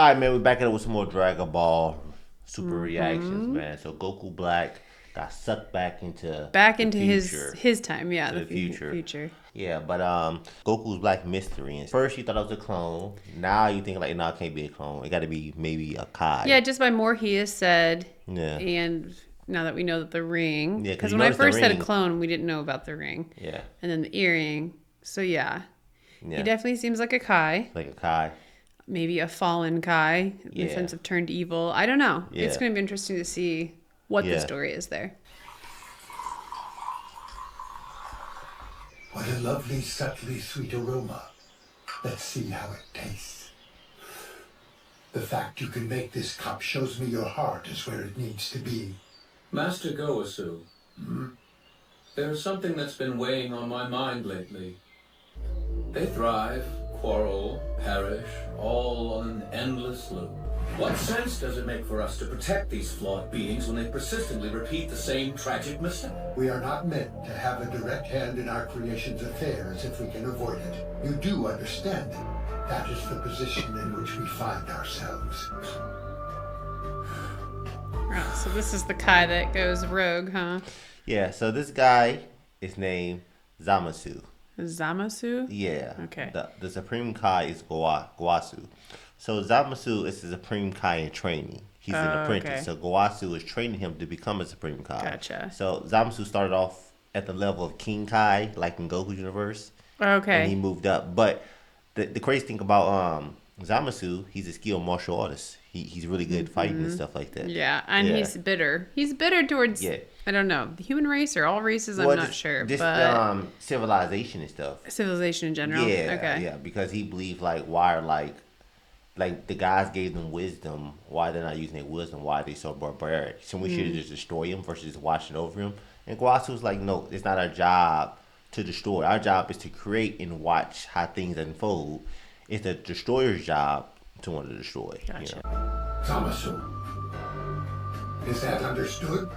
All right, man. We're back at it with some more Dragon Ball Super reactions, man. So Goku Black got sucked back into the future. his time, yeah, To the the future. future. Yeah, but Goku's Black Mystery. And first you thought it was a clone. Now you think like, no, it can't be a clone. It got to be maybe a Kai. Yeah, just by more he has said, Yeah. and now that we know that the ring, Yeah, 'cause because you when I noticed the first said a ring. clone, we didn't know about the ring, Yeah. and then the earring. So yeah, Yeah. he definitely seems like a Kai, Like a Kai. maybe a fallen Kai in the Yeah. sense of turned evil. I don't know. It's Yeah. going to be interesting to see what Yeah. the story is there. What a lovely, subtly sweet aroma. Let's see how it tastes. The fact you can make this cup shows me your heart is where it needs to be. Master Gowasu, there's something that's been weighing on my mind lately. They thrive, quarrel, perish, all on an endless loop. What sense does it make for us to protect these flawed beings when they persistently repeat the same tragic mistake? We are not meant to have a direct hand in our creation's affairs if we can avoid it. You do understand that. That is the position in which we find ourselves. Oh, so this is the Kai that goes rogue, huh? Yeah, so this guy is named Zamasu. Zamasu? Yeah. Okay. The Supreme Kai is Gowasu. So Zamasu is the Supreme Kai in training. He's an apprentice. okay. So Gowasu is training him to become a Supreme Kai. Gotcha. So Zamasu started off at the level of King Kai, like in Goku universe. Okay. And he moved up. But the crazy thing about Zamasu, he's a skilled martial artist. He's really good fighting and stuff like that. Yeah, and Yeah. he's bitter. He's bitter towards, Yeah. I don't know, the human race or all races, I'm Well, not just- sure. Just but civilization and stuff. civilization in general. Yeah, Okay. yeah, because he believed like why are like the guys gave them wisdom, why they're not using their wisdom, why are they so barbaric? So we should just destroy him versus just watching over him. And Guasu was like, no, it's not our job to destroy. Our job is to create and watch how things unfold. It's the destroyer's job to want to destroy. Gotcha. You know? Zamasu. Is that understood?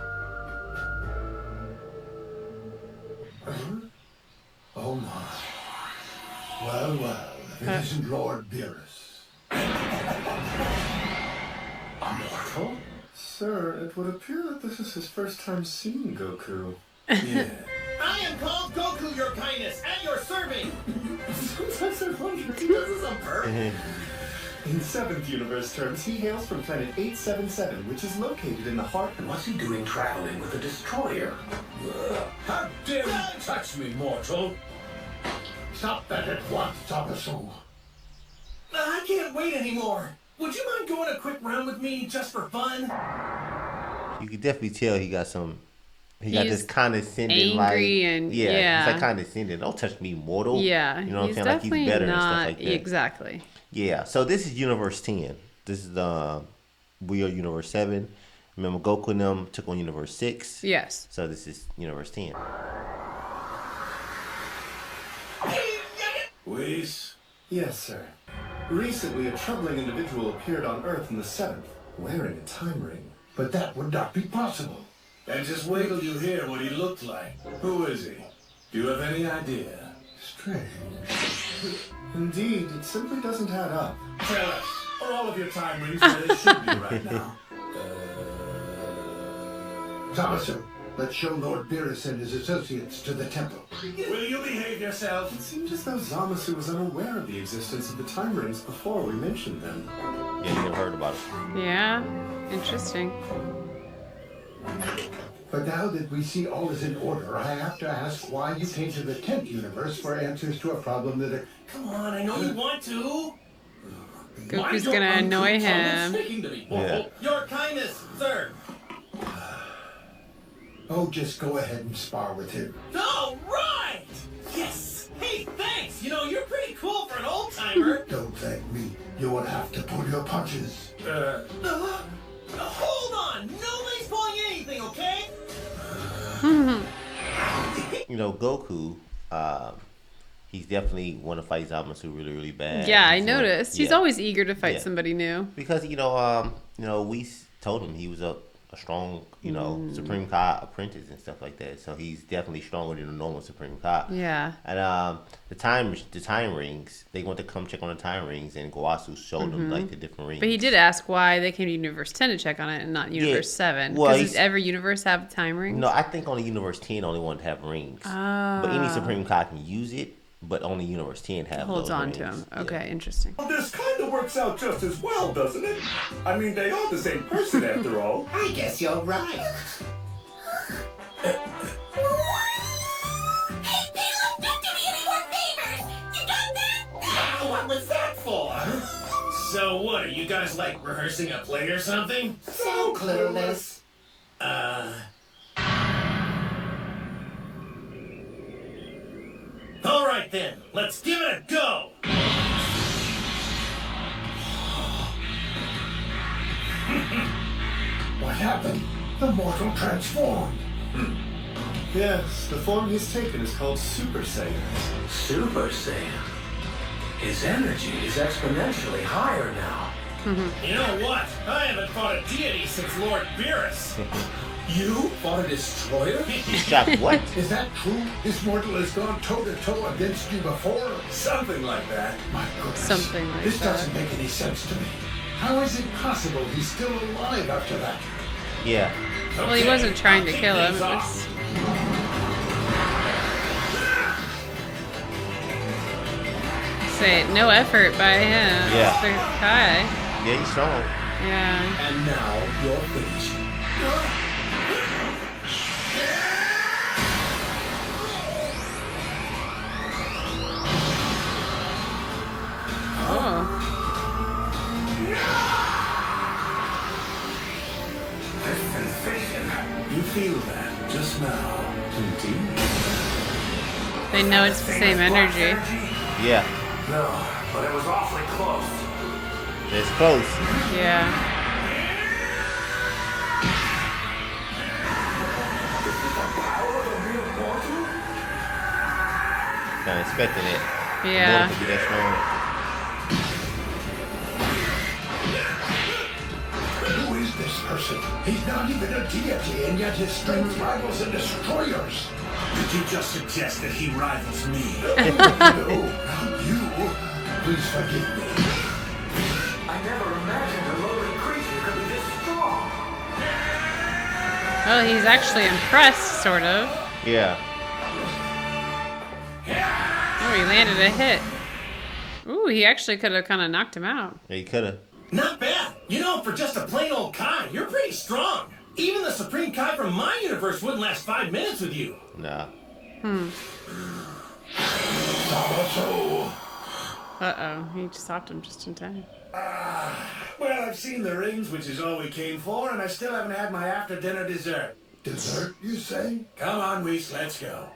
Oh my. Well, well, if it isn't Lord Beerus. A mortal? Sir, it would appear that this is his first time seeing Goku. Yeah. I am called Goku, your kindness, and your servant! Sometimes I wonder if he does this on purpose. In 7th universe terms, he hails from planet 877, which is located in the heart. And what's he doing traveling with a destroyer? How dare you touch me, mortal? Stop that at once, Zamasu. I can't wait anymore. Would you mind going a quick round with me just for fun? You can definitely tell he got some. He got He's this condescending, angry like and- yeah, yeah. he's like condescending. Don't touch me, mortal. Yeah, you know what I'm he's saying? Like definitely he's better not, and stuff like that. exactly. Yeah, so this is Universe 10. This is we are Universe 7. Remember, Goku and them took on Universe 6. Yes. So this is Universe 10. Whis? Yes, sir. Recently, a troubling individual appeared on Earth in the 7th, wearing a time ring. But that would not be possible. And just wait till you hear what he looked like. Who is he? Do you have any idea? Strange. Indeed, it simply doesn't add up. Tell us, are all of your time rings where they should be right now? Zamasu, let's show Lord Beerus and his associates to the temple. Will you behave yourself? It seemed as though Zamasu was unaware of the existence of the time rings before we mentioned them. Yeah, you never heard about it. Yeah. Interesting. But now that we see all is in order, I have to ask why you came to the 10th universe for answers to a problem that... Come on, I know you want to. Goku's gonna annoy him. Speaking to me, Yeah. mortal. Your kindness, sir. Oh, just go ahead and spar with him. All right! Yes! Hey, thanks! You know, you're pretty cool for an old-timer. Don't thank me. You will have to pull your punches. Hold on! Nobody's pulling anything, okay? You know, Goku, he's definitely want to fight Zamasu really, really bad. Yeah, I He's noticed. He's yeah. always eager to fight Yeah. somebody new. Because, we told him he was a a strong, Supreme Kai apprentice and stuff like that. So he's definitely stronger than a normal Supreme Kai. Yeah. And the time rings, they went to come check on the time rings, and Gowasu showed them like the different rings. But he did ask why they came to Universe 10 to check on it and not Universe 7. Well, Because does every universe have time rings? No, I think only Universe 10 only one to have rings. But any Supreme Kai can use it, but only Universe 10 have Holds those on rings. to him. Yeah. Okay, interesting. Well, this kind of works out just as well, doesn't it? I mean, they are the same person after all. I guess you're right. Hey, Caleb, don't do me any more favors! You got that? What was that for? So what, are you guys like rehearsing a play or something? So clueless. All right then, let's give it a go. What happened? The mortal transformed. Yes, the form he's taken is called Super Saiyan. Super Saiyan. His energy is exponentially higher now. You know what? I haven't fought a deity since Lord Beerus. You fought a destroyer? Shot what? Is that true? This mortal has gone toe-to-toe against you before? Something like that. My goodness. Something like This that. doesn't make any sense to me. How is it possible he's still alive after that? Yeah. Well, he Okay, wasn't trying to kick kill him. things It off. was... Say, no effort by him. Yeah. Mr. Kai. Yeah, he's strong. Yeah. And now you're finished. Oh. This sensation. You feel that just now. Indeed. They know it's the same energy. Yeah. No, but it was awfully close. It's close. Yeah. Not expecting it. Yeah. Mortal could be that strong. Who is this person? He's not even a deity, and yet his strength rivals a destroyer's. Did you just suggest that he rivals me? No, not you. Please forgive me. I never imagined a lowly creature could be this strong. Oh, he's actually impressed, sort of. Yeah. Oh, he landed a hit. Ooh, he actually could have kind of knocked him out. Yeah, he could have. Not bad. You know, for just a plain old Kai, you're pretty strong. Even the Supreme Kai from my universe wouldn't last 5 minutes with you. Nah. Uh-oh, he stopped him just in time. Well, I've seen the rings, which is all we came for, and I still haven't had my after-dinner dessert. Dessert, you say? Come on, Whis, let's go.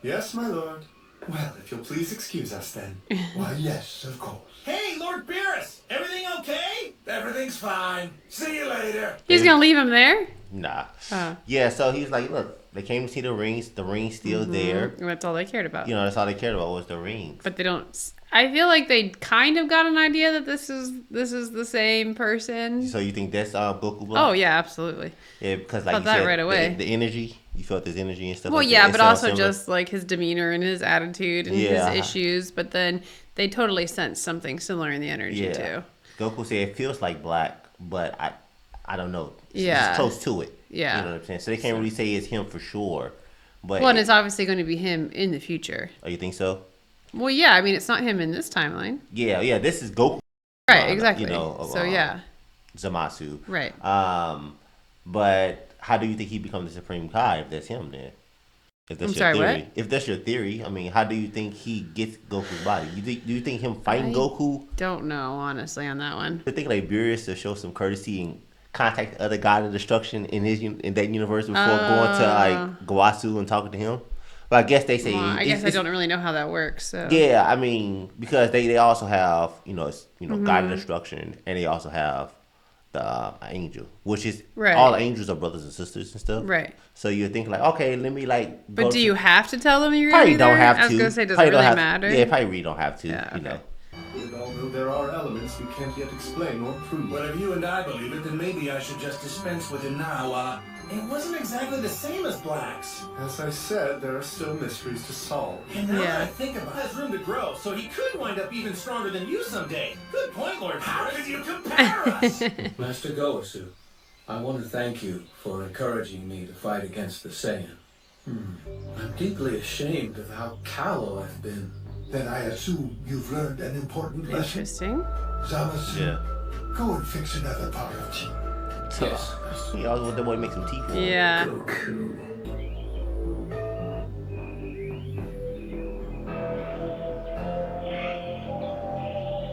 Yes, my lord. Well, if you'll please excuse us then. Why, yes, of course. Hey, Lord Beerus, everything okay? Everything's fine. See you later. He's gonna leave him there? Nah. Oh. Yeah, so he's like, look, they came to see the rings. The rings still there. That's all they cared about. You know, that's all they cared about was the rings. But they don't. I feel like they kind of got an idea that this is the same person. So you think that's Goku Black? Oh yeah, absolutely. Yeah, because like Felt you that said, right away. The energy, you felt his energy and stuff. Well, like yeah, that. but It sounds also similar. just like his demeanor and his attitude and Yeah. his issues. But then they totally sense something similar in the energy too. Goku said it feels like black, but I don't know. Yeah. It's close to it. Yeah. You know what I'm saying? So they can't really say it's him for sure. But Well, and it's obviously going to be him in the future. oh, you think so? Well, yeah, I mean, it's not him in this timeline. Yeah. This is Goku. Right, exactly. You know, So yeah, Zamasu. right. But how do you think he becomes the Supreme Kai if that's him then? If that's I'm your sorry, theory. what? If that's your theory, I mean, how do you think he gets Goku's body? Do you think him fighting I- Goku? Don't know, honestly, on that one. I think like Beerus to show some courtesy and contact the other god of destruction in that universe before going to like Gowasu and talking to him. But I guess they say Well, I guess I it's- don't really know how that works. So Yeah, I mean because they also have God Mm-hmm. of destruction, and they also have the angel, which is Right. all angels are brothers and sisters and stuff. Right. So you're thinking like, okay, let me like. But do you have to tell them you're Probably gonna be don't there? have to. I was gonna say, does it Probably don't really have- matter? Yeah, probably really don't have to. Yeah, You okay. know, And although there are elements we can't yet explain or prove. Well, if you and I believe it, then maybe I should just dispense with him now. It wasn't exactly the same as Black's. As I said, there are still mysteries to solve. And now that Yeah. I think about it, has room to grow, so he could wind up even stronger than you someday. Good point, Lord. How could you compare us? Master Goasu, I want to thank you for encouraging me to fight against the Saiyan. I'm deeply ashamed of how callow I've been. Then I assume you've learned an important lesson. Interesting. Zamasu, Yeah. go and fix another pot of tea. So, Yes. he always want that boy to make some tea for him. Yeah. Goku.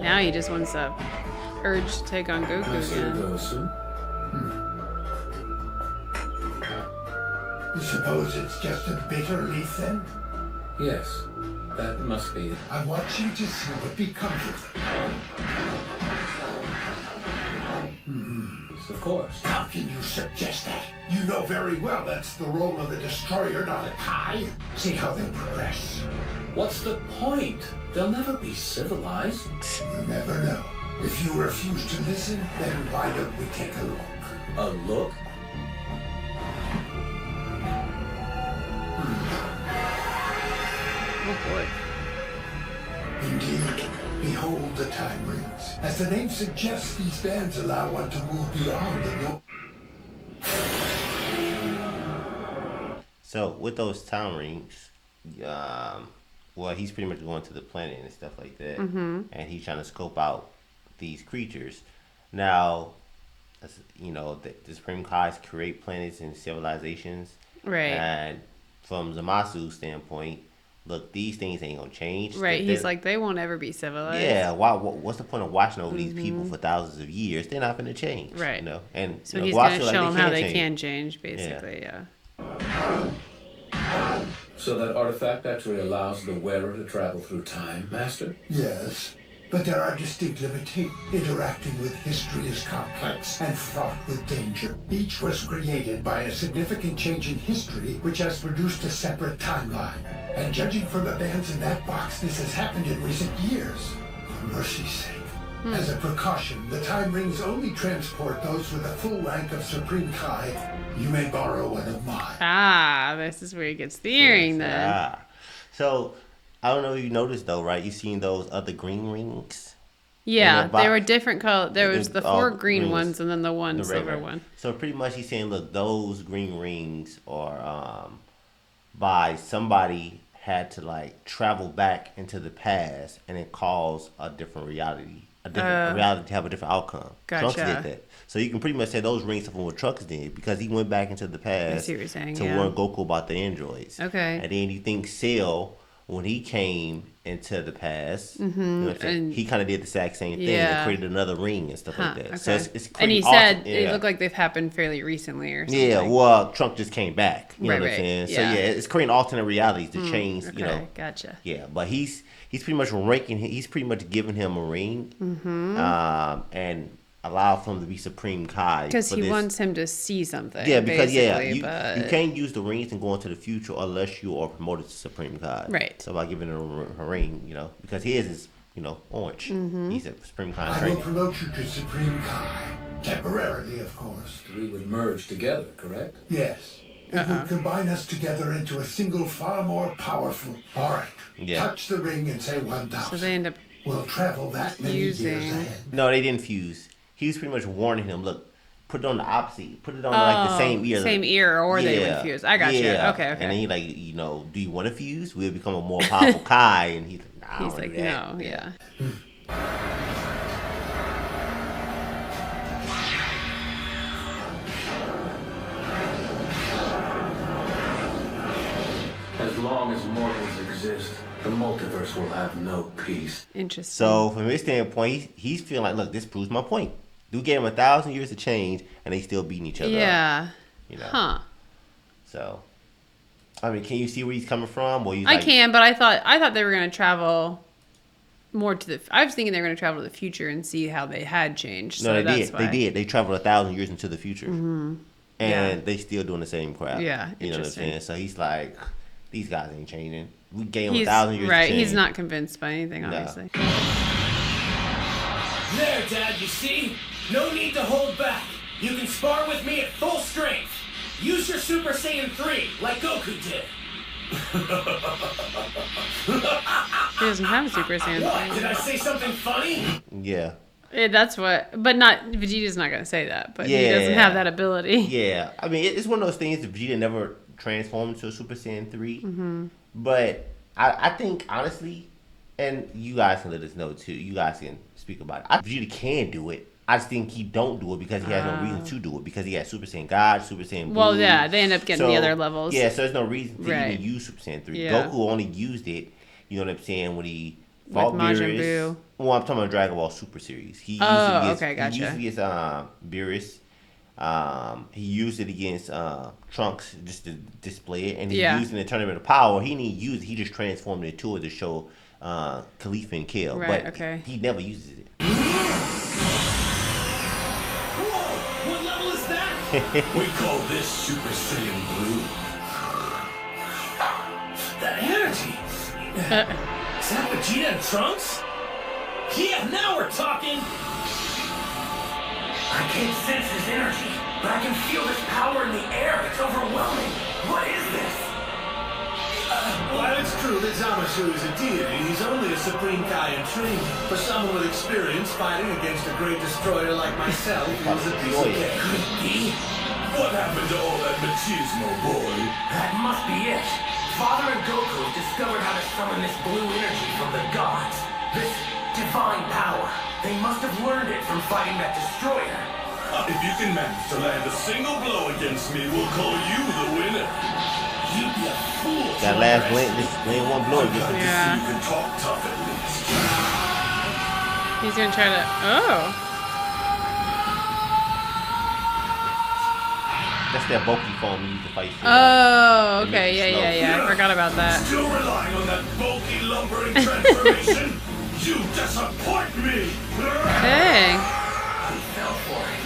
Now he just wants a urge to take on Goku Master again. Goasu, You suppose it's just a bitter leaf then? yes, that must be it. I want you to see what becomes of it. Yes, of course. How can you suggest that? You know very well that's the role of the destroyer, not a Kai. See how they progress. What's the point? They'll never be civilized. You never know. If you refuse to listen, then why don't we take a look? A look? Oh boy. Indeed. Behold the time rings. As the name suggests, these bands allow one to move beyond the norm. So with those time rings, well, he's pretty much going to the planet and stuff like that, and he's trying to scope out these creatures. Now, you know, the Supreme Kais create planets and civilizations, Right. and from Zamasu's standpoint, look, these things ain't gonna change. Right. They're- He's like, they won't ever be civilized. yeah. Why? What's the point of watching over these people for thousands of years? They're not gonna change, Right. You know, and So you know, he's Guasu, going to like, show them how they change. can change, basically. Yeah. So that artifact actually allows the wearer to travel through time, Master? Yes, but there are distinct limitations. Interacting with history is complex and fraught with danger. Each was created by a significant change in history, which has produced a separate timeline. And judging from the bands in that box, this has happened in recent years. For mercy's sake. As a precaution, the time rings only transport those with a full rank of Supreme Kai. You may borrow one of mine. Ah, this is where he gets the earring then. Ah. So I don't know if you noticed though, right? You seen those other green rings? Yeah, in the they were box. different color. There was the All four green greens. ones and then the one The silver red one. So pretty much he's saying, look, those green rings are by somebody had to like travel back into the past and it caused a different reality. A different reality to have a different outcome. Trunks Gotcha. did that. So you can pretty much say those rings are from what Trunks did because he went back into the past see what you're saying, to yeah. warn Goku about the androids. Okay. And then you think Cell, when he came into the past, you know what I'm saying? and- He kind of did the exact same thing Yeah. and created another ring and stuff Huh, like that. okay. So it's And pretty he awesome. said Yeah. it looked like they've happened fairly recently or something. Yeah, well, Trump just came back. You know Right, what I'm right, saying? So yeah. yeah, it's creating alternate realities to change. Okay, You know, gotcha. yeah. But he's pretty much ranking. He's pretty much giving him a ring, and allow for him to be Supreme Kai Because for he this. wants him to see something. Yeah, because basically, you but can't use the rings and go into the future unless you are promoted to Supreme Kai. Right. So by giving him a ring, you know, because his is orange. He's a Supreme Kai I will ring. promote you to Supreme Kai. Temporarily, of course. We would merge together, correct? Yes. It would combine us together into a single, far more powerful. All right. Yeah. Touch the ring and say 1,000. so they end up. We'll travel that many years Fusing. ahead. No, they didn't fuse. He was pretty much warning him. Look, put it on the opposite. Put it on like the same ear. Same ear, or they would fuse. I got you. Okay, And then okay. he like, do you want to fuse? We'll become a more powerful Kai. And he's like, nah, I He's don't like, do that. no, yeah. As long as mortals exist, the multiverse will have no peace. Interesting. So from his standpoint, he's feeling like, look, this proves my point. Dude gave him 1,000 years to change, and they still beating each other up. yeah. You know. Huh. So, I mean, can you see where he's coming from? Or you I like, can, but I thought they were gonna travel more to the. I was thinking they were gonna travel to the future and see how they had changed. No, so they that's did. why. They did. They traveled 1,000 years into the future, and Yeah. they still doing the same crap. Yeah, you know what I'm interesting. saying. So he's like, these guys ain't changing. We gave him He's 1,000 years. right. To He's change. not convinced by anything, No. obviously. There, Dad, you see? No need to hold back. You can spar with me at full strength. Use your Super Saiyan 3, like Goku did. He doesn't have a Super Saiyan. What? Did I say something funny? Yeah. Yeah, that's what. But not Vegeta's not gonna say that. But he Yeah. doesn't have that ability. Yeah. I mean, it's one of those things that Vegeta never transformed into a Super Saiyan 3. But I think, honestly, and you guys can let us know, too. You guys can speak about it. Vegeta can do it. I just think he don't do it because he has no reason to do it. Because he has Super Saiyan God, Super Saiyan Blue. Well, yeah, they end up getting the other levels. Yeah, so there's no reason to Right. even use Super Saiyan 3. Yeah. Goku only used it, you know what I'm saying, when he fought Majin Beerus. Buu. Well, I'm talking about Dragon Ball Super Series. He used Oh, it okay, gotcha. He used it against Beerus. He used it against Trunks just to display it. And he Yeah. used it in the Tournament of Power. He didn't use it. He just transformed it into it to show Khalifa and Kale. Right, but okay. he never uses it. Whoa! What level is that? We call this Super Saiyan Blue. That energy! Is that Vegeta and Trunks? Yeah, now we're talking! I can't sense his energy, but I can feel this power in the air. It's overwhelming. What is this? While it's true that Zamasu is a deity, he's only a Supreme Kai in training. For someone with experience fighting against a great destroyer like myself, he was a piece of cake. Could it be? What happened to all that machismo, boy? That must be it. Father and Goku discovered how to summon this blue energy from the gods. This divine power. They must have learned it from fighting that destroyer. If you can manage to land a single blow against me, we'll call you the winner. You'd be a fool. That last land one blow. I'd like to Yeah. see you can talk tough at least. He's gonna try to. Oh. That's that bulky form you use to fight. Oh, okay. Yeah. I forgot about that. Still relying on that bulky lumbering transformation? You disappoint me! Dang. He fell for it.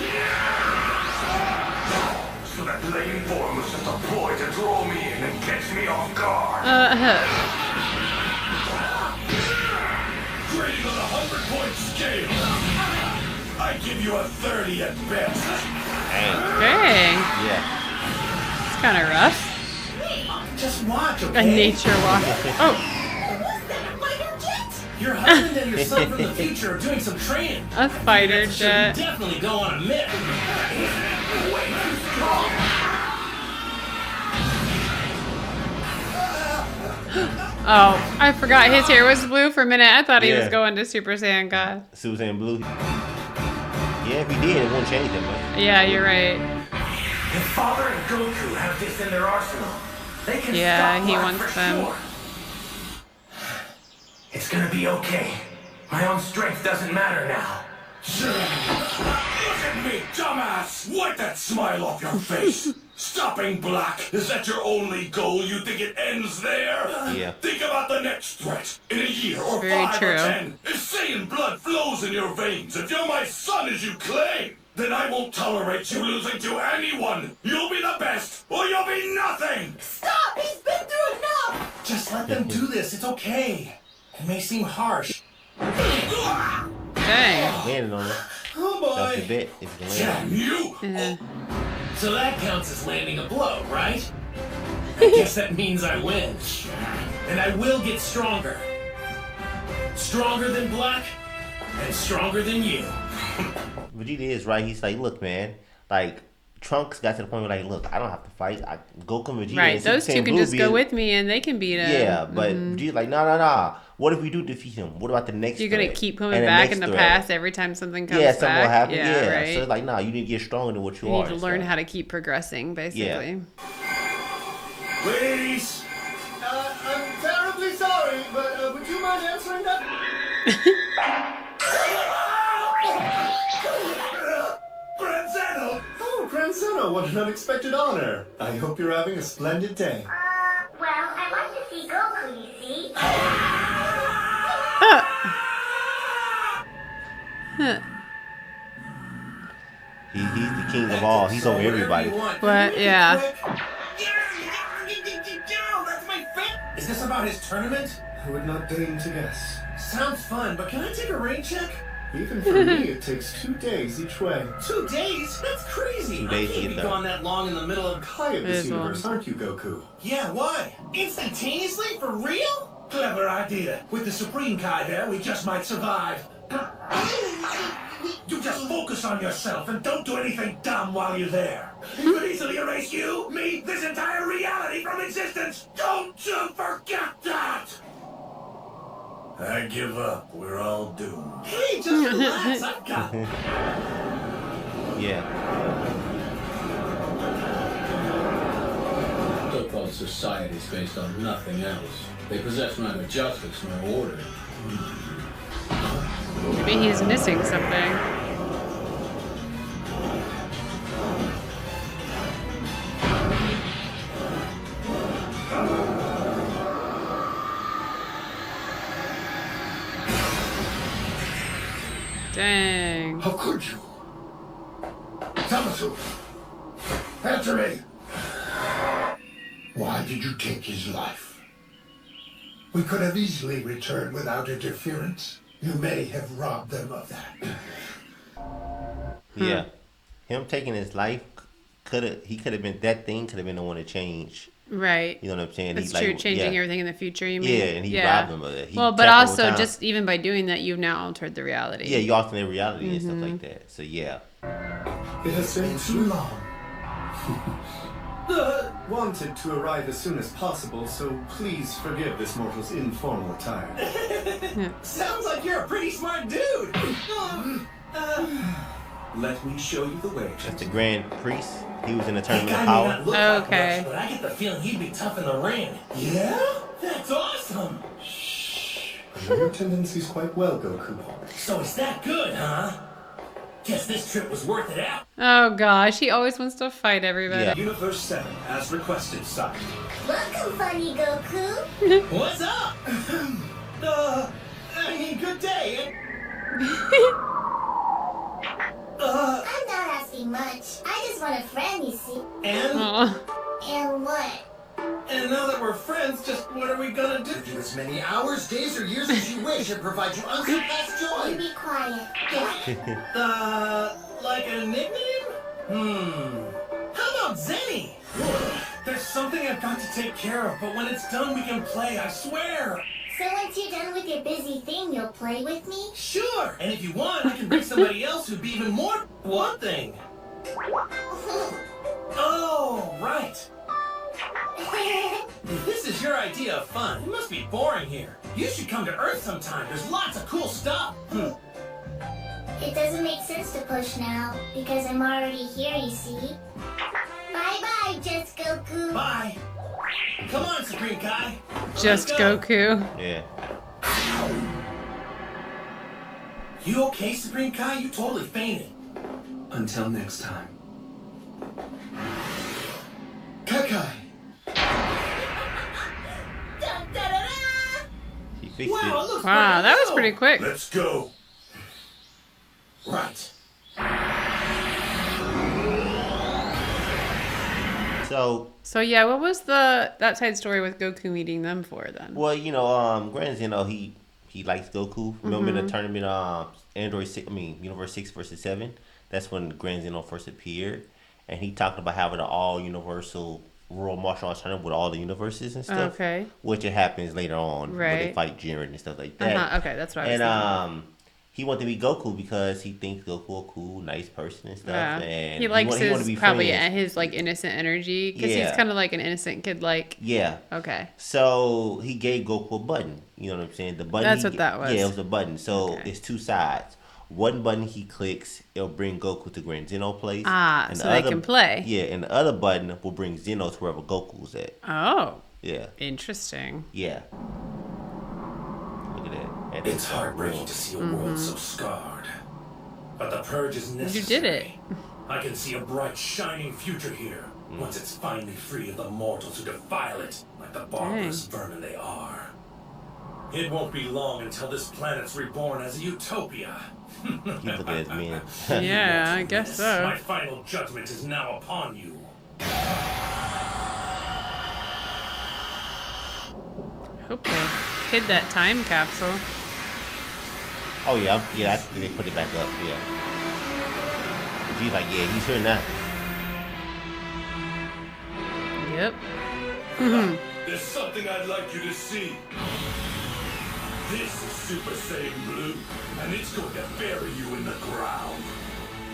So that lame form was just a ploy to draw me in and catch me off guard. Grading on a 100-point scale. I give you a 30 at best. Dang. Yeah. It's kind of rough. Just watch, A okay? nature walk. Oh, Was that a fighter jet? Your husband and your son from the future are doing some training. a fighter Should jet. definitely go on a myth. Way too strong. Oh, I forgot his hair was blue for a minute. I thought he was Yeah. going to Super Saiyan God. Super Saiyan Blue. Yeah, if he did, it won't change that much. Yeah, you're right. If Father and Goku have this in their arsenal, they can Yeah, stop he Black wants for them. sure. It's gonna be okay. My own strength doesn't matter now. Look at me, dumbass! Wipe that smile off your face! Stopping Black, is that your only goal? You think it ends there? Yeah. Think about the next threat. In a year or Very 5 true. or 10. If Saiyan blood flows in your veins, if you're my son as you claim, then I won't tolerate you losing to anyone! You'll be the best, or you'll be nothing! Stop! He's been through enough! Just let them do this. It's okay. It may seem harsh. Dang. Landing on it. Oh That's the boy. bet. It's gonna land. Damn you! Yeah. So that counts as landing a blow, right? I guess that means I win. And I will get stronger. Stronger than Black, and stronger than you. Vegeta is right. He's like, look, man. Like, Trunks got to the point where, like, look, I don't have to fight. Goku and Vegeta. Right, and Super those two Saiyan can Blue just go with me and they can beat him. Yeah, but Vegeta's like, nah. What if we do defeat him? What about the next You're gonna threat? keep And coming back next in the threat? past every time something comes Yeah, back. something will happen. Yeah, right. So it's like, nah, you need to get stronger than what you you are. need to and learn stuff. how to keep progressing, basically. Ladies! I'm terribly sorry, but would you mind answering that? Granzano! Oh, Granzano, what an unexpected honor. I hope you're having a splendid day. Well, I'd like to see Goku, you see. He's the king of all. He's over everybody. What? Yeah. That's my fit. Is this about his tournament? I would not deign to guess. Sounds fun, but can I take a rain check? Even for me, it takes 2 days each way. 2 days? That's crazy. 2 days I to can't get be there. gone that long in the middle of... High of It this is long. universe, aren't you, Goku? Yeah, why? Instantaneously? For real? Clever idea. With the Supreme Kai there, we just might survive. You just focus on yourself and don't do anything dumb while you're there. He could easily erase you, me, this entire reality from existence. Don't you forget that! I give up. We're all doomed. Hey, just relax. I've got... Yeah. So-called society is based on nothing else. They possess neither justice nor order. Maybe he's missing something. Dang. How could you? Zamasu! Answer me! Why did you take his life? We could have easily returned without interference. You may have robbed them of that. Yeah. Him taking his life could have been that thing could have been the one to change. Right. You know what I'm saying? That's He, true. like, Changing yeah. everything in the future, you mean? Yeah, and he robbed him of it. He Well, but kept the whole also time. just even by doing that, you've now altered the reality. Yeah, you alternate reality and stuff like that. So yeah. It has been Too long. wanted to arrive as soon as possible, so please forgive this mortal's informal attire. Sounds like you're a pretty smart dude. Let me show you the way. That's the Grand Priest. He was in the That Tournament guy of may Power. not look like Okay. much, but I get the feeling he'd be tough in the ring. Yeah? That's awesome. I know your tendencies quite well, Goku. So it's that good, huh? Guess this trip was worth it out. Oh gosh, he always wants to fight everybody. Yeah. Universe 7, as requested, sire. Welcome, funny Goku. What's up? Good day. I'm not asking much. I just want a friend, you see. And Aw. And what? now that we're friends, just what are we gonna do? Give you as many hours, days, or years as you wish and provide you unsurpassed You joy. be quiet. Like a nickname? How about Zenny? There's something I've got to take care of, but when it's done, we can play, I swear. So once you're done with your busy thing, you'll play with me? Sure, and if you want, I can bring somebody else who'd be even more one thing. Oh, right. If this is your idea of fun, it must be boring here. You should come to Earth sometime. There's lots of cool stuff. It doesn't make sense to push now, because I'm already here, you see. Bye-bye, Just Goku. Bye. Come on, Supreme Kai. Just Let's go. Goku. Yeah. You okay, Supreme Kai? You totally fainted. Until next time. Kakai! He fixed Wow, it it. looks Wow, that was new. pretty quick. Let's go. Right. So Yeah, what was that side story with Goku meeting them for then? well, Grand Zeno, he likes Goku. Remember in the tournament, Android 6, Universe 6 versus 7? That's when Grand Zeno first appeared. And he talked about having an all universal World Martial Arts tournament with all the universes and stuff. Okay. Which it happens later on when they Right. fight Jiren and stuff like that. Okay, that's what I was And thinking. he wanted to be Goku because he thinks Goku a cool, nice person and stuff. Yeah. And He likes wanna his be probably friends. his like innocent energy because he's Yeah. kind of like an innocent kid. Like Yeah. okay, So he gave Goku a button. You know what I'm saying? The button. That's he what that was. Yeah, it was a button. So Okay. it's two sides. One button he clicks, it'll bring Goku to Grand Zeno place. Ah, And so the they other- can play. Yeah, and the other button will bring Zeno to wherever Goku's at. oh, Yeah, interesting. yeah. Look at that. And It's heartbreaking to see a world so scarred. But the purge is necessary. You did it. I can see a bright, shining future here. Once it's finally free of the mortals who defile it, like the barbarous vermin they are. It won't be long until this planet's reborn as a utopia. He look at his men. Yeah, I guess so. My final judgment is now upon you. Hope they hid that time capsule. Oh yeah, yeah. They put it back up. Yeah. She's like, yeah, he's here now. Yep. There's something I'd like you to see. This is Super Saiyan Blue, and it's going to bury you in the ground.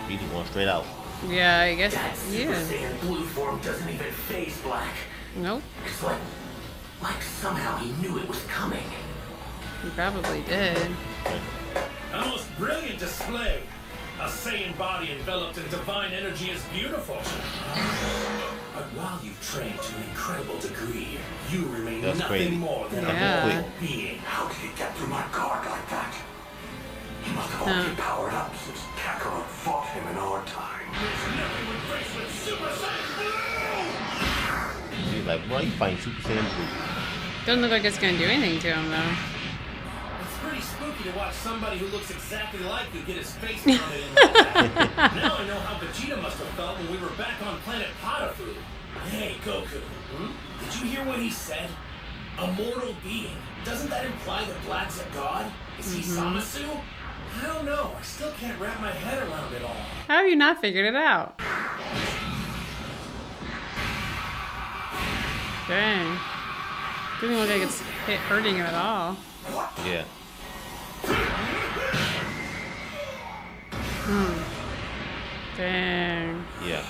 He's going straight out. Yeah, I guess. That Super Yeah. Saiyan blue form doesn't even phase Black. Nope. It's like somehow he knew it was coming. He probably did. A most brilliant display. A Saiyan body enveloped in divine energy is beautiful. But while you've trained to an incredible degree, you remain That's nothing crazy. more than Yeah. a mortal being. How did he get through my guard like that? He must have only powered up since Kakarot fought him in our time. There's nothing would race with Super Saiyan Blue! She's like, why you fighting Super Saiyan Blue? Doesn't look like it's gonna do anything to him though. It's pretty spooky to watch somebody who looks exactly like you get his face pounded in like that. Now I know how Vegeta must have felt when we were back on planet Potafu. Hey, Goku. Did you hear what he said? A mortal being. Doesn't that imply that Black's a god? Is he Zamasu? I don't know. I still can't wrap my head around it all. How have you not figured it out? Dang. Doesn't look like it's hurting him at all. Yeah. Dang. Yeah.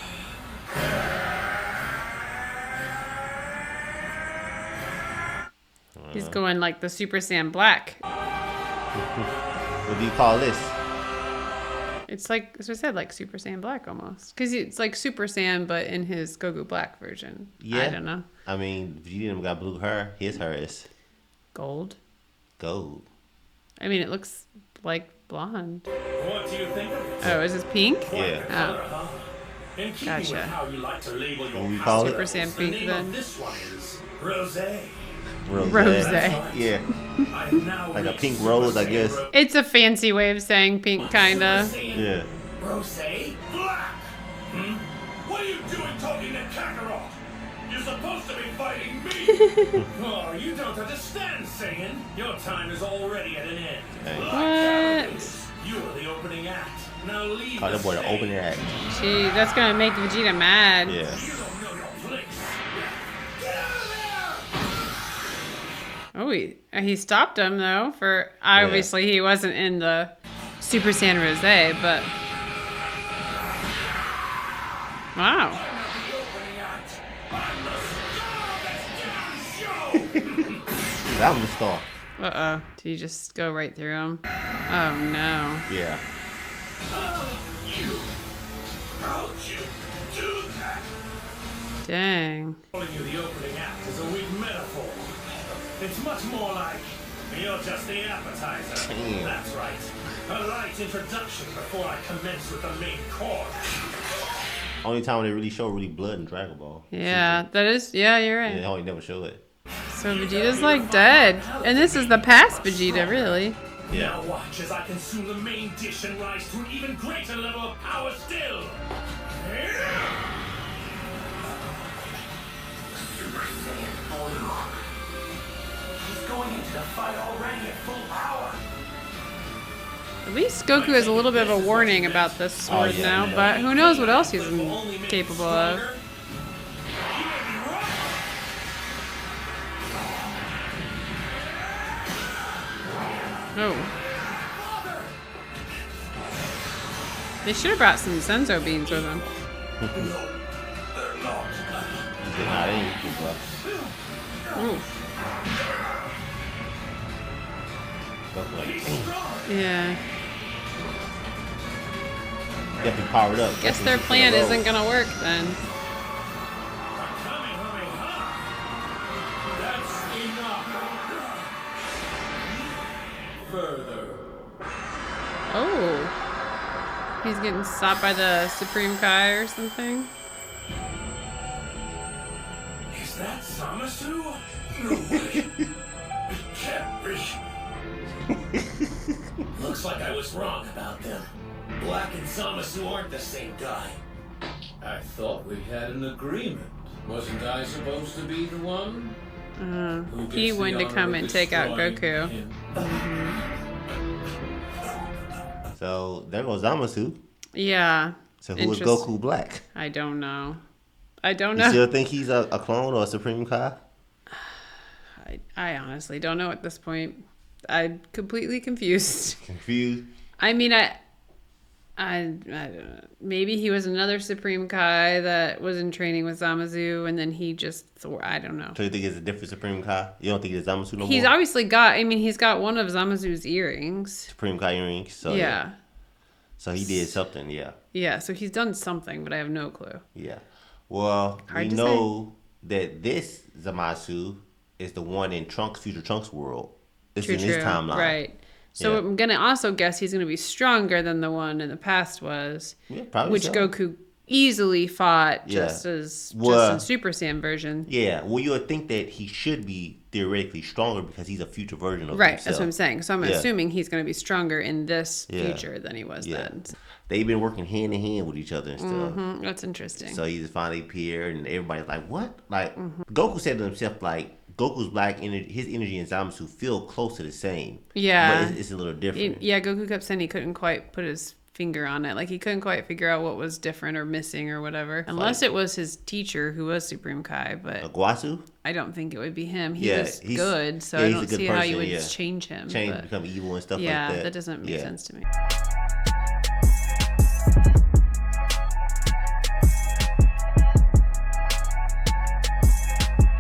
He's going like the Super Saiyan Black. What do you call this? It's like, as I said, like Super Saiyan Black almost. Because it's like Super Saiyan, but in his Goku Black version. Yeah. I don't know. I mean, Vegeta got blue hair. His hair is Gold. gold. I mean, it looks like blonde. What do you think of it? Oh, is this pink? Yeah. Color, huh? In keeping Gotcha. with how you like to label your What do you call Super it? Saiyan the pink name then. of this one is Rosé. Rose. Yeah. I have now Like a reached pink Super rose, I Saiyan guess. Ro- It's a fancy way of saying pink, kinda. Super Saiyan Yeah. Rosé? Black! What are you doing talking to Kakarot? You're supposed to be fighting me! Oh, you don't understand, Saiyan. Your time is already at an end. What? You are the opening act. Now leave Call the that boy the stage. opening act. Gee, that's gonna make Vegeta mad. Yeah. You don't know your place. Get out of there! Oh, he stopped him though. For obviously he wasn't in the Super Saiyan Rose, but wow. The opening act! I'm the star of this damn show! That was the star. Uh-oh. Did he just go right through him? Oh no. Yeah. How'd you do that? Dang. Calling you the opening act is a weak metaphor. It's much more like you're just the appetizer. Damn. That's right. A light introduction before I commence with the main course. Only time they really show really blood in Dragon Ball. Yeah, that is. Yeah, you're Yeah, they right. only never show it. So Vegeta's like dead, and this is the past Vegeta, really. Yeah. Now watch as I consume the main dish and rise to an even greater level of power still. Super Saiyan Blue. He's going into the fight already at full power. At least Goku has a little bit of a warning about this sword yeah, now, yeah. but who knows what else he's But it will only make you capable of. stronger. You may be right. Oh. They should have brought some Senzo beans with them. No, they're not. He said, nah, they ain't cool, bro. Ooh. Goku like, damn. Yeah. Definitely powered up. Guess Definitely their just plan gonna roll. isn't gonna work then. Kamehameha! That's enough. Further. Oh. He's getting stopped by the Supreme Kai or something. Is that Zamasu? No way. It can't be. Looks like I was wrong about them. Black and Zamasu aren't the same guy. I thought we had an agreement. Wasn't I supposed to be the one? Who He gets the wanted to honor come of and take out destroying Goku. him? So there goes Zamasu. Yeah. So who is Interest- Goku Black? I don't know. I don't You know. still think he's a clone or a Supreme Kai? I honestly don't know at this point. I'm completely confused. Confused? I mean, I don't know. Maybe he was another Supreme Kai that was in training with Zamasu, and then he just, I don't know. So you think it's a different Supreme Kai? You don't think it's Zamasu no He's more? obviously got, I mean, he's got one of Zamasu's earrings. Supreme Kai earrings. So Yeah. So he did something, yeah. Yeah, so he's done something, but I have no clue. Yeah. Well, Hard we to know that this Zamasu is the one in Future Trunks world. It's in his timeline. Right. So Yeah. I'm going to also guess he's going to be stronger than the one in the past was. Yeah, probably which so. Goku easily fought Yeah. just in Well, Super Saiyan version. Yeah, well, you would think that he should be theoretically stronger because he's a future version of Right, himself. that's what I'm saying. So I'm Yeah. assuming he's going to be stronger in this Yeah. future than he was Yeah. then. They've been working hand in hand with each other and stuff. That's interesting. So he just finally appeared, and everybody's like, "What?" Like Mm-hmm. Goku said to himself, like Goku's black energy, his energy and Zamasu feel close to the same. Yeah. but it's a little different. Yeah, Goku kept saying he couldn't quite put his finger on it. Like he couldn't quite figure out what was different or missing or whatever. Unless it was his teacher who was Supreme Kai, but Guasu I don't think it would be him. He Yeah, was he's- good, so yeah, I he's a don't good see how you person, would yeah. change him. change, but- become evil and stuff yeah, like that. that doesn't make Yeah. sense to me.